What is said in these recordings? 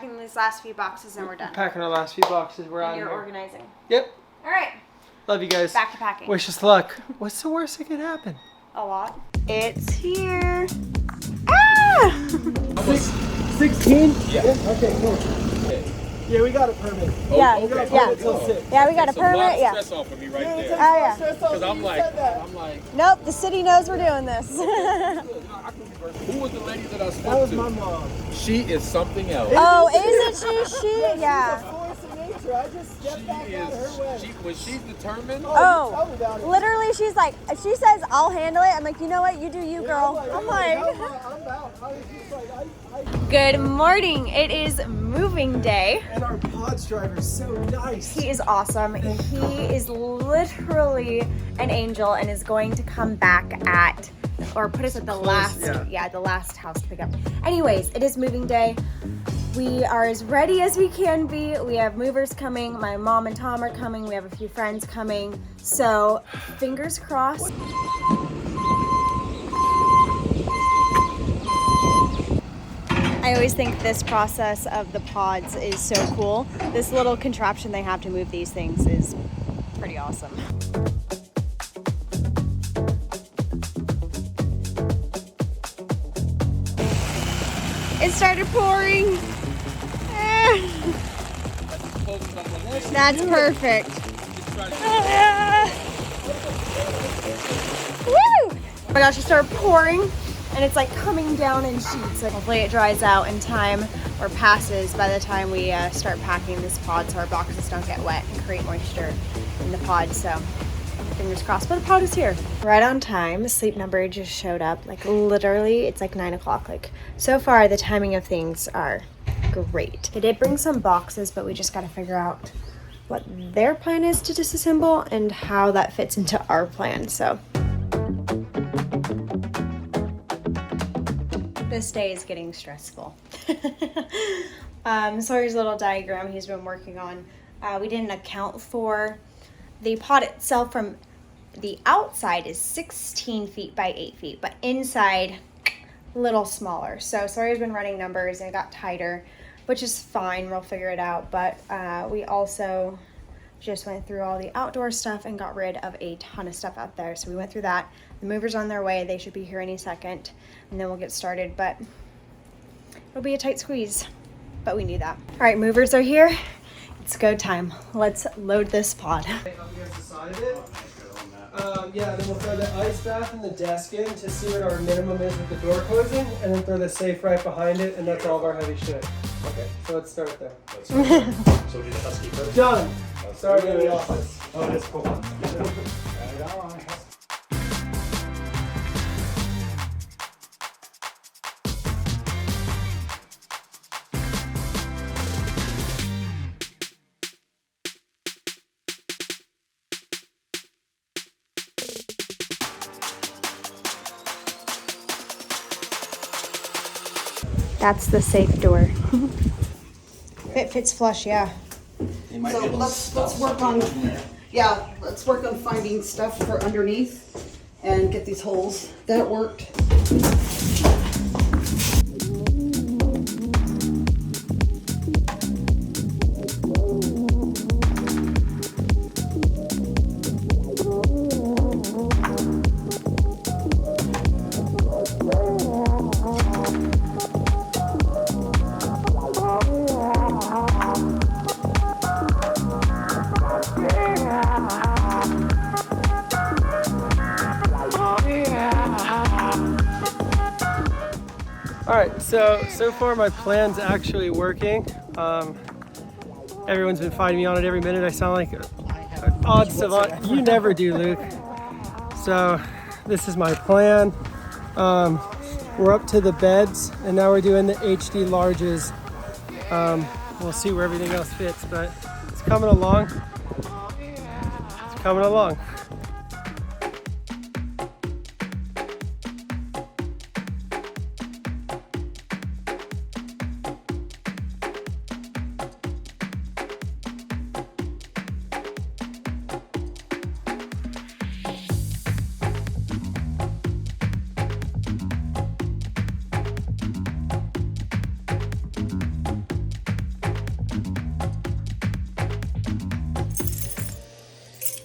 packing these last few boxes and we're done. Packing our last few boxes. We're out of here. You're organizing. Yep. All right. Love you guys. Back to packing. Wish us luck. What's the worst that could happen? A lot. It's here. Ah! 16? Yeah. Okay, cool. Yeah, we got a permit. Yeah, okay. yeah, we got a That's a lot permit. of Yeah. stress off of me right there. Oh yeah. Because I'm like, Nope, the city knows we're doing this. who was the lady that I spoke That was to? my mom. She is something else. Oh, isn't she? Yeah. Force of nature. I just stepped back out her way. When she's determined, Oh, Tell me about it. literally, she's like, she says, I'll handle it. I'm like, you know what? You do you, girl. I'm like. I'm out. I was just like, Good morning. It is moving day. And our pods driver's so nice. He is awesome. He is literally an angel and is going to come back at, or put us at the the last house to pick up. Anyways, it is moving day. We are as ready as we can be. We have movers coming. My mom and Tom are coming. We have a few friends coming. So fingers crossed. I always think this process of the pods is so cool. This little contraption they have to move these things is pretty awesome. It started pouring. That's perfect. Woo! Oh my gosh, it started pouring. And it's like coming down in sheets. Like hopefully it dries out in time or passes by the time we start packing this pod so our boxes don't get wet and create moisture in the pod. So fingers crossed, but the pod is here. Right on time. Sleep Number just showed up. Like literally it's like 9 o'clock. Like so far the timing of things are great. They did bring some boxes, but we just got to figure out what their plan is to disassemble and how that fits into our plan. So this day is getting stressful. Sawyer's little diagram he's been working on. We didn't account for the pod itself. From the outside is 16 feet by 8 feet, but inside a little smaller. So Sawyer's been running numbers and it got tighter, which is fine. We'll figure it out. But we also just went through all the outdoor stuff and got rid of a ton of stuff out there. So we went through that. The movers on their way. They should be here any second, and then we'll get started. But it'll be a tight squeeze, but we knew that. All right, movers are here. It's go time. Let's load this pod. Up against the side of it. Yeah, then we'll throw the ice bath and the desk in to see what our minimum is with the door closing, and then throw the safe right behind it, and that's all of our heavy shit. Okay, so let's start there. So we'll do the husky first. Done. Sorry to the office. Oh, that's cool. That's the safe door. It fits flush, yeah. So let's work on, let's work on finding stuff for underneath and get these holes. That worked. Alright, so far my plan's actually working. Everyone's been fighting me on it every minute. I sound like an odd savant. You never do, Luke. So this is my plan. We're up to the beds, and now we're doing the HD larges. We'll see where everything else fits, but it's coming along. It's coming along.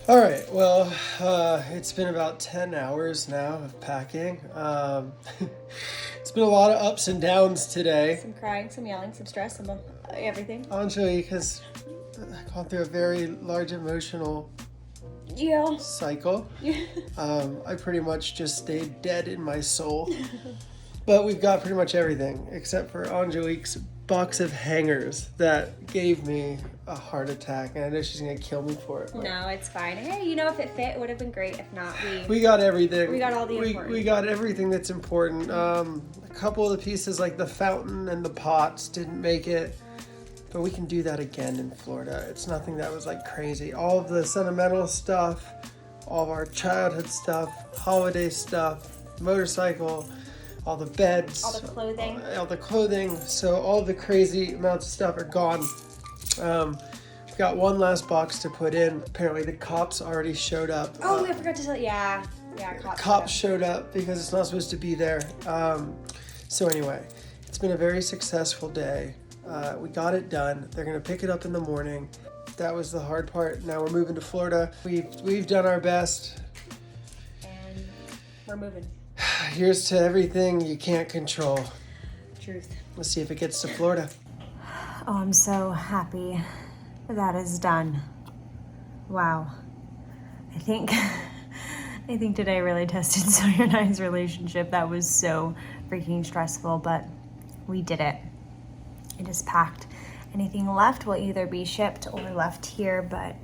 All right, well, it's been about 10 hours now of packing. It's been a lot of ups and downs today. Some crying, some yelling, some stress, some everything. Angelique has gone through a very large emotional Yeah. cycle. I pretty much just stayed dead in my soul. But we've got pretty much everything except for Angelique's box of hangers that gave me a heart attack, and I know she's gonna kill me for it. No, it's fine. Hey, you know, if it fit, it would have been great. If not, we got everything. We got all the important. We got everything that's important. A couple of the pieces like the fountain and the pots didn't make it, but we can do that again in Florida. It's nothing that was like crazy. All of the sentimental stuff, all of our childhood stuff, holiday stuff, motorcycle, all the beds, all the clothing. All the clothing. So all the crazy amounts of stuff are gone. We've got one last box to put in. Apparently the cops already showed up. Oh, I forgot to tell you. Yeah, cops showed up because it's not supposed to be there. So anyway, it's been a very successful day. We got it done. They're gonna pick it up in the morning. That was the hard part. Now we're moving to Florida. We've done our best. And we're moving. Here's to everything you can't control. Truth. Let's see if it gets to Florida. Oh, I'm so happy that is done. Wow. I think today really tested Sawyer and I's relationship. That was so freaking stressful, but we did it. It is packed. Anything left will either be shipped or left here, but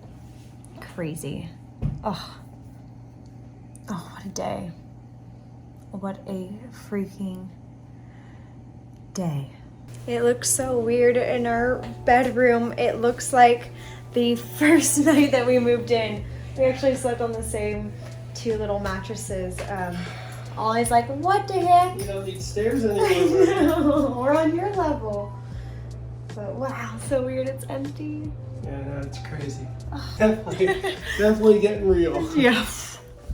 crazy. Oh, what a day. What a freaking day. It looks so weird in our bedroom. It looks like the first night that we moved in. We actually slept on the same two little mattresses. Ollie's like, what the heck? We don't need stairs anymore. We're on your level. But wow, so weird, it's empty. Yeah, no, it's crazy. Definitely getting real. Yeah.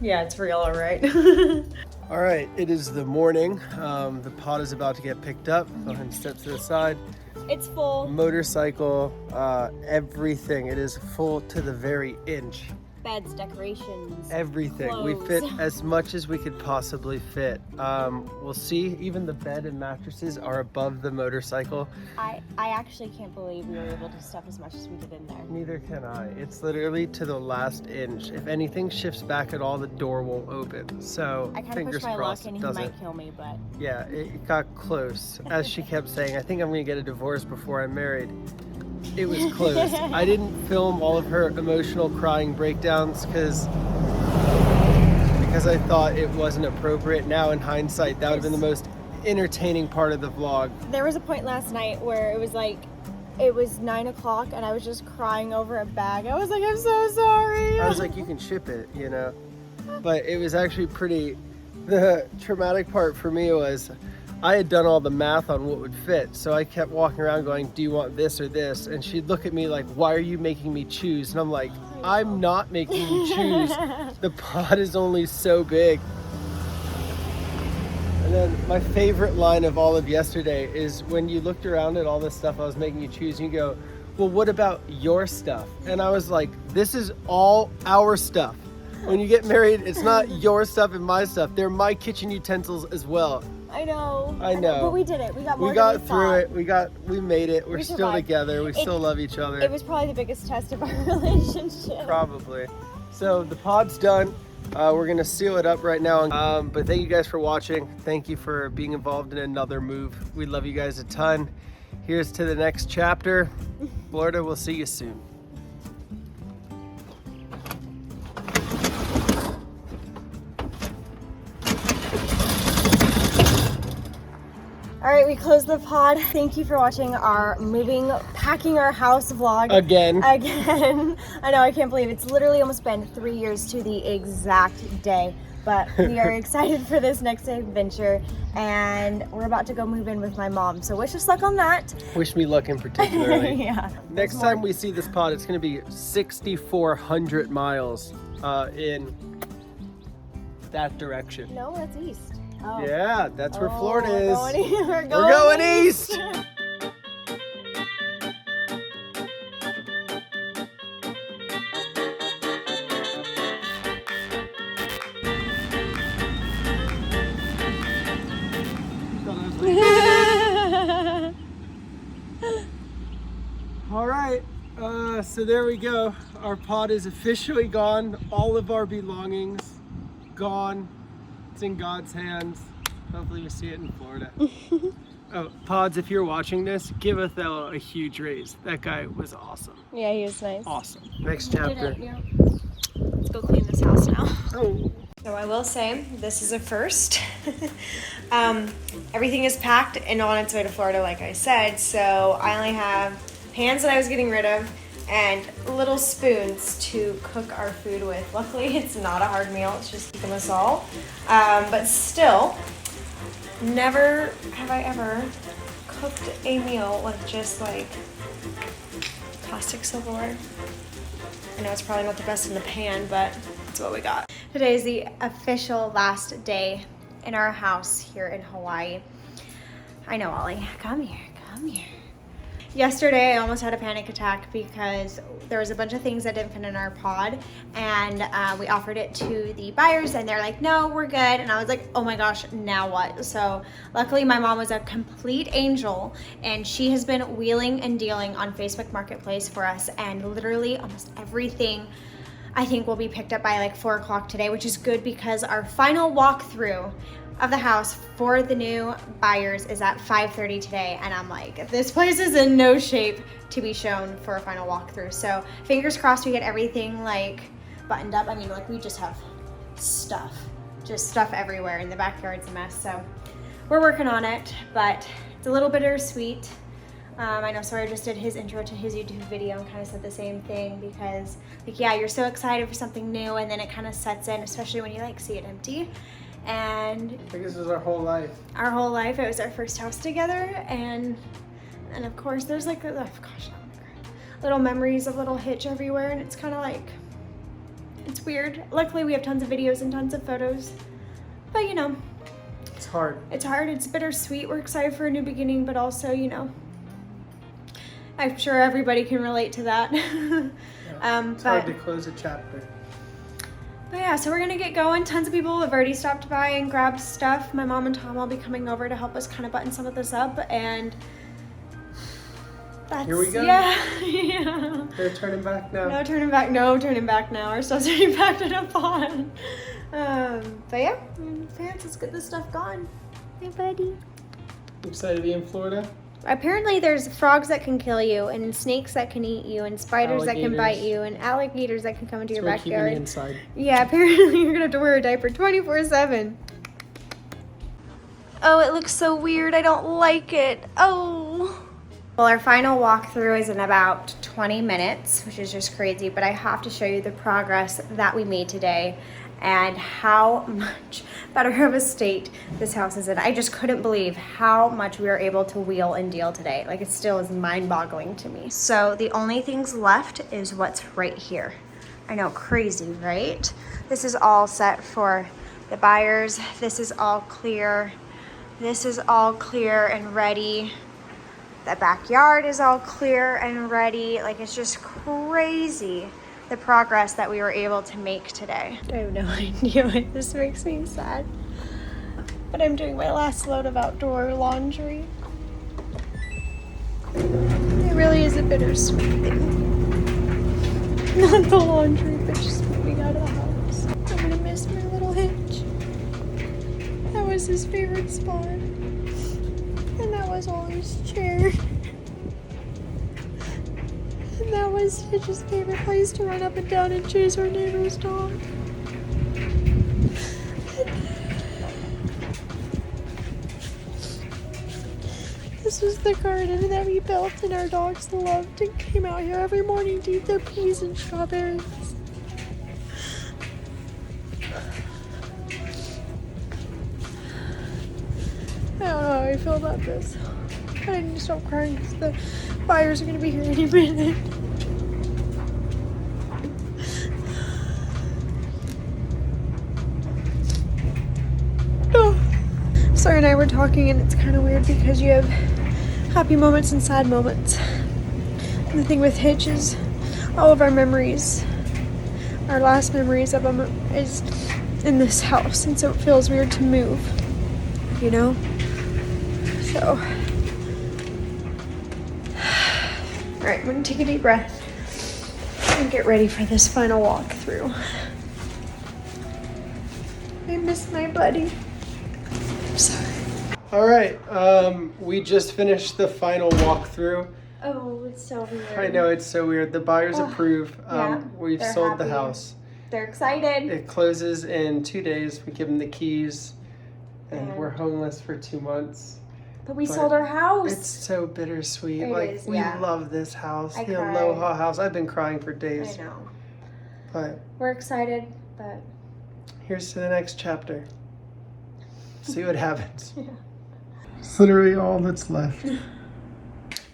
Yeah, it's real, all right. All right, it is the morning. The pod is about to get picked up. Go ahead and step to the side. It's full. Motorcycle, everything. It is full to the very inch. Beds, decorations, everything. clothes. We fit as much as we could possibly fit. We'll see. Even the bed and mattresses are above the motorcycle. I actually can't believe we were able to stuff as much as we did in there. Neither can I. It's literally to the last inch. If anything shifts back at all, the door won't open. So I kind of fingers pushed my crossed luck and it he doesn't. might kill me, but Yeah, it got close. As she kept saying, I think I'm gonna get a divorce before I'm married. It was close. I didn't film all of her emotional crying breakdowns because I thought it wasn't appropriate. Now in hindsight, that would have been the most entertaining part of the vlog. there was a point last night where it was 9 o'clock and I was just crying over a bag. I was like, I'm so sorry. I was like, you can ship it, you know? But it was actually the traumatic part for me was I had done all the math on what would fit. So I kept walking around going, do you want this or this? And she'd look at me like, why are you making me choose? And I'm like, I'm not making you choose. The pod is only so big. And then my favorite line of all of yesterday is when you looked around at all this stuff I was making you choose, and you go, well, what about your stuff? And I was like, this is all our stuff. When you get married, it's not your stuff and my stuff. They're my kitchen utensils as well. I know. But we did it. We got more We got than we through thought. it. We made it. We're We still survived. together. We still love each other. It was probably the biggest test of our relationship. Probably. So the pod's done. We're gonna seal it up right now. But thank you guys for watching. Thank you for being involved in another move. We love you guys a ton. Here's to the next chapter. Florida, we'll see you soon. All right, we closed the pod. Thank you for watching our packing our house vlog. Again. I know, I can't believe it's literally almost been 3 years to the exact day. But we are excited for this next adventure, and we're about to go move in with my mom. So wish us luck on that. Wish me luck in particular. Yeah. Next time we see this pod, it's gonna be 6,400 miles in that direction. No, that's east. Oh. Yeah, that's where Florida is. We're going east. All right, so there we go. Our pod is officially gone. All of our belongings gone. It's in God's hands. Hopefully we see it in Florida. Oh, Pods, if you're watching this, give Othello a huge raise. That guy was awesome. Yeah, he was nice. Awesome. Next chapter. Let's go clean this house now. Oh. So I will say, this is a first. Everything is packed and on its way to Florida, like I said. So I only have pans that I was getting rid of and little spoons to cook our food with. Luckily, it's not a hard meal. It's just keeping us all. But still, never have I ever cooked a meal with just like plastic silverware. I know it's probably not the best in the pan, but it's what we got. Today is the official last day in our house here in Hawaii. I know, Ollie, come here, come here. Yesterday, I almost had a panic attack because there was a bunch of things that didn't fit in our pod, and we offered it to the buyers, and they're like, no, we're good. And I was like, oh my gosh, now what? So luckily, my mom was a complete angel, and she has been wheeling and dealing on Facebook Marketplace for us, and literally almost everything I think will be picked up by like 4 o'clock today, which is good because our final walkthrough of the house for the new buyers is at 5:30 today, and I'm like, this place is in no shape to be shown for a final walkthrough. So fingers crossed we get everything like buttoned up. I mean, like, we just have stuff, just stuff everywhere, and the backyard's a mess. So we're working on it, but it's a little bittersweet. I know Sawyer just did his intro to his YouTube video and kind of said the same thing because, like, yeah, you're so excited for something new, and then it kind of sets in, especially when you like see it empty. And I think this is our whole life. Our whole life. It was our first house together, and of course there's like little memories of little Hitch everywhere, and it's kind of like, it's weird. Luckily we have tons of videos and tons of photos, but you know, it's hard. It's hard. It's bittersweet. We're excited for a new beginning, but also, you know, I'm sure everybody can relate to that. Yeah, it's hard to close a chapter. But yeah, so we're gonna get going. Tons of people have already stopped by and grabbed stuff. My mom and Tom will be coming over to help us kind of button some of this up, and that's, here we go. Yeah, yeah. They're turning back now. No turning back. No turning back now. Our stuff's already packed in a pod. But yeah, parents, let's get this stuff gone. Hey, buddy. Excited to be in Florida? Apparently there's frogs that can kill you, and snakes that can eat you, and spiders that can bite you, and alligators that can come into your backyard. Keeping me inside. Yeah, apparently you're gonna have to wear a diaper 24/7. Oh, it looks so weird. I don't like it. Oh. Well, our final walkthrough is in about 20 minutes, which is just crazy, but I have to show you the progress that we made today and how much better of a state this house is in. I just couldn't believe how much we were able to wheel and deal today. Like, it still is mind-boggling to me. So the only things left is what's right here. I know, crazy, right? This is all set for the buyers. This is all clear. This is all clear and ready. The backyard is all clear and ready. Like, it's just crazy, the progress that we were able to make today. I have no idea why this makes me sad, but I'm doing my last load of outdoor laundry. It really is a bittersweet thing. Not the laundry, but just moving out of the house. I'm gonna miss my little Hitch. That was his favorite spot. And that was Ollie's chair. And that was Hitch's favorite place to run up and down and chase our neighbor's dog. This was the garden that we built, and our dogs loved and came out here every morning to eat their peas and strawberries. I don't know how I feel about this. I need to stop crying because the buyers are going to be here any minute. Oh. Sawyer and I were talking, and it's kind of weird because you have happy moments and sad moments. And the thing with Hitch is all of our memories, our last memories of him is in this house, and so it feels weird to move, you know? So right, I'm gonna take a deep breath and get ready for this final walkthrough. I miss my buddy. I'm sorry. All right, we just finished the final walkthrough. Oh, it's so weird. I know, it's so weird. The buyers approve. Yeah, We've they're sold the happy. house. They're excited. It closes in 2 days. We give them the keys, and And- we're homeless for 2 months. But we sold our house. It's so bittersweet. It like is, we yeah. love this house, I the cried. Aloha house. I've been crying for I days. know. But We're excited, but here's to the next chapter. See what happens. It's literally all that's left.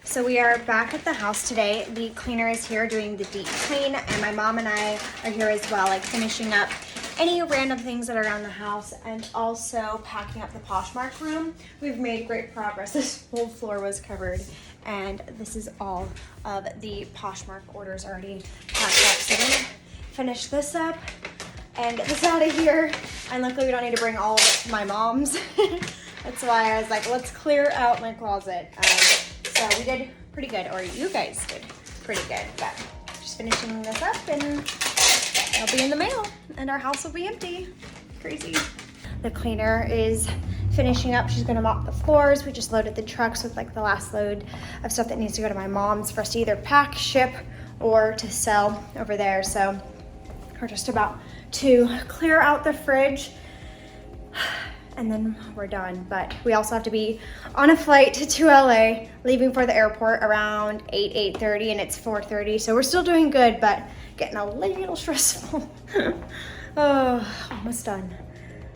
so we are back at the house today. The cleaner is here doing the deep clean, and my mom and I are here as well, like finishing up any random things that are around the house and also packing up the Poshmark room. We've made great progress. This whole floor was covered, and this is all of the Poshmark orders already packed up. So we're gonna finish this up and get this out of here. And luckily we don't need to bring all of it to my mom's. That's why I was like, let's clear out my closet. So we did pretty good, or you guys did pretty good, but just finishing this up and it'll be in the mail and our house will be empty. Crazy. The cleaner is finishing up. She's gonna mop the floors. We just loaded the trucks with like the last load of stuff that needs to go to my mom's for us to either pack, ship, or to sell over there. So we're just about to clear out the fridge and then we're done. But we also have to be on a flight to LA, leaving for the airport around 8:30, and it's 4:30. So we're still doing good, but getting a little stressful. Oh, almost done.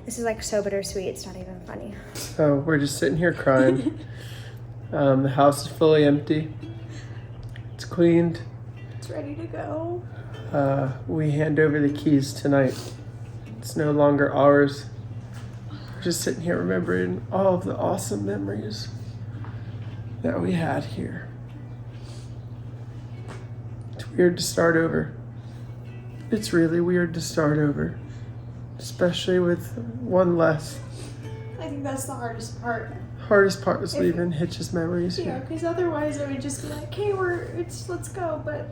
This is like so bittersweet, it's not even funny. So we're just sitting here crying. The house is fully empty. It's cleaned. It's ready to go. We hand over the keys tonight. It's no longer ours. We're just sitting here remembering all of the awesome memories that we had here. It's weird to start over. It's really weird to start over, especially with one less. I think that's the hardest part. Hardest part was leaving Hitch's memories Yeah, here. because otherwise it would just be like, hey, let's go, but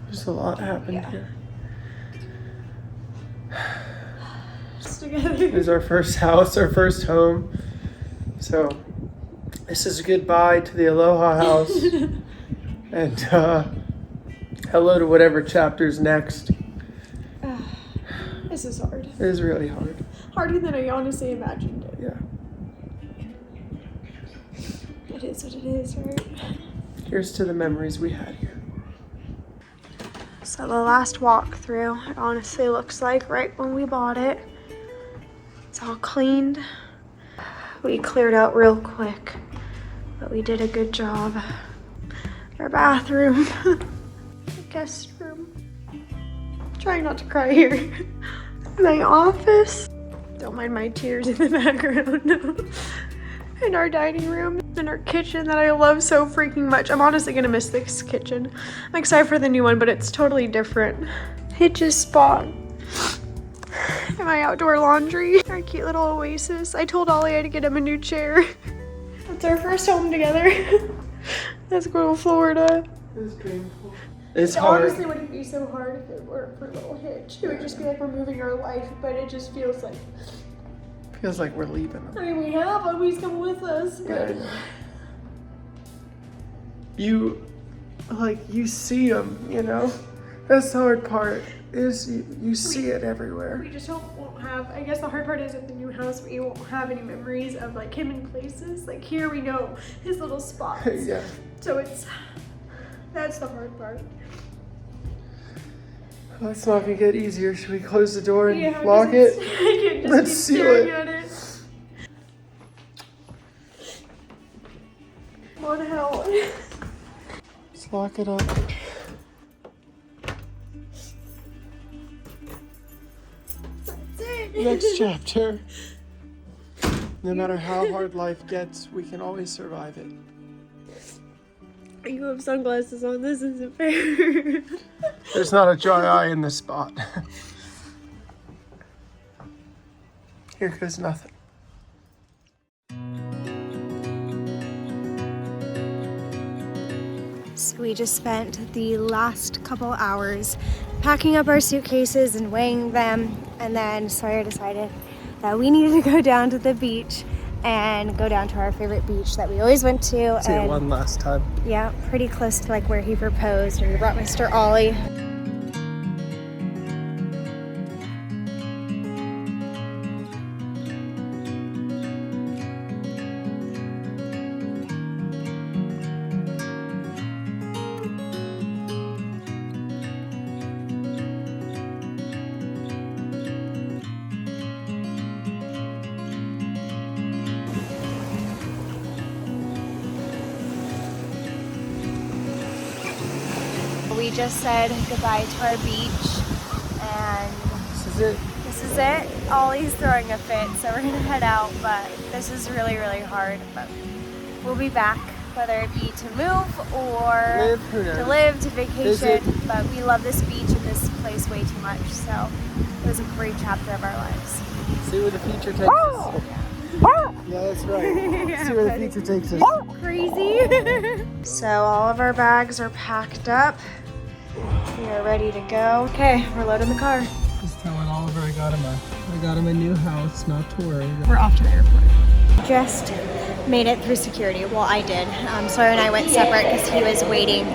There's a lot happened Yeah. here. just together. It was our first house, our first home. So this is a goodbye to the Aloha house. And hello to whatever chapter's next. This is hard. It is really hard. Harder than I honestly imagined it. Yeah. It is what it is, right? Here's to the memories we had here. So the last walkthrough, it honestly looks like right when we bought it. It's all cleaned. We cleared out real quick, but we did a good job. Our bathroom, the guest room. Trying not to cry here. My office. Don't mind my tears in the background. In our dining room, in our kitchen that I love so freaking much. I'm honestly gonna miss this kitchen. I'm excited for the new one, but it's totally different. Hitch's spot. And my outdoor laundry. Our cute little oasis. I told Ollie I had to get him a new chair. It's our first home together. Let's go to Florida. It was painful. It's It hard. honestly wouldn't be so hard if it weren't for little Hitch. It would just be like we're moving our life, but it just feels like, Feels like we're leaving them. I mean, we have him, he's come with us, but You see them, you know? That's the hard part, is you see it everywhere. we just won't have, I guess the hard part is at the new house, we won't have any memories of like him in places. Like here we know his little spots. Yeah. So that's the hard part. Well, it's not gonna get easier. Should we close the door and Yeah, lock it? I can't just Let's keep seal staring it. at it. What the hell? Let's lock it up. That's it. Next chapter. No matter how hard life gets, we can always survive it. You have sunglasses on, this isn't fair. There's not a dry eye in this spot. Here goes nothing. So we just spent the last couple hours packing up our suitcases and weighing them, and then Sawyer decided that we needed to go down to the beach and go down to our favorite beach that we always went to. See it one last time. Yeah, pretty close to like where he proposed, and we brought Mr. Ollie. We just said goodbye to our beach, and This is it. this is it. Ollie's throwing a fit, so we're gonna head out, but this is really, really hard. But we'll be back, whether it be to move or Who knows? to live, to vacation. Visit. But we love this beach and this place way too much, so it was a great chapter of our lives. See where the future takes us. Yeah, that's right. See where the future takes us. Crazy. So all of our bags are packed up. We are ready to go. Okay, we're loading the car. Just telling Oliver I got him a new house, not to worry. We're off to the airport. Just made it through security. Well, I did. Sawyer and I went separate because he was waiting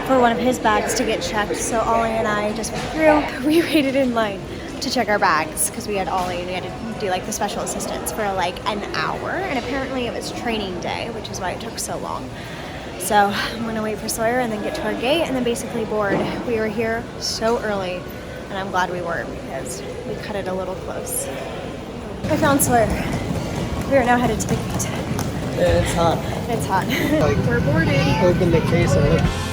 for one of his bags to get checked. So Ollie and I just went through. We waited in line to check our bags because we had Ollie and we had to do like the special assistants for like an hour. And apparently it was training day, which is why it took so long. So I'm gonna wait for Sawyer and then get to our gate and then basically board. We were here so early, and I'm glad we were because we cut it a little close. I found Sawyer. We are now headed to the gate. Yeah, it's hot. It's hot. Like, We're boarded. open the case and look.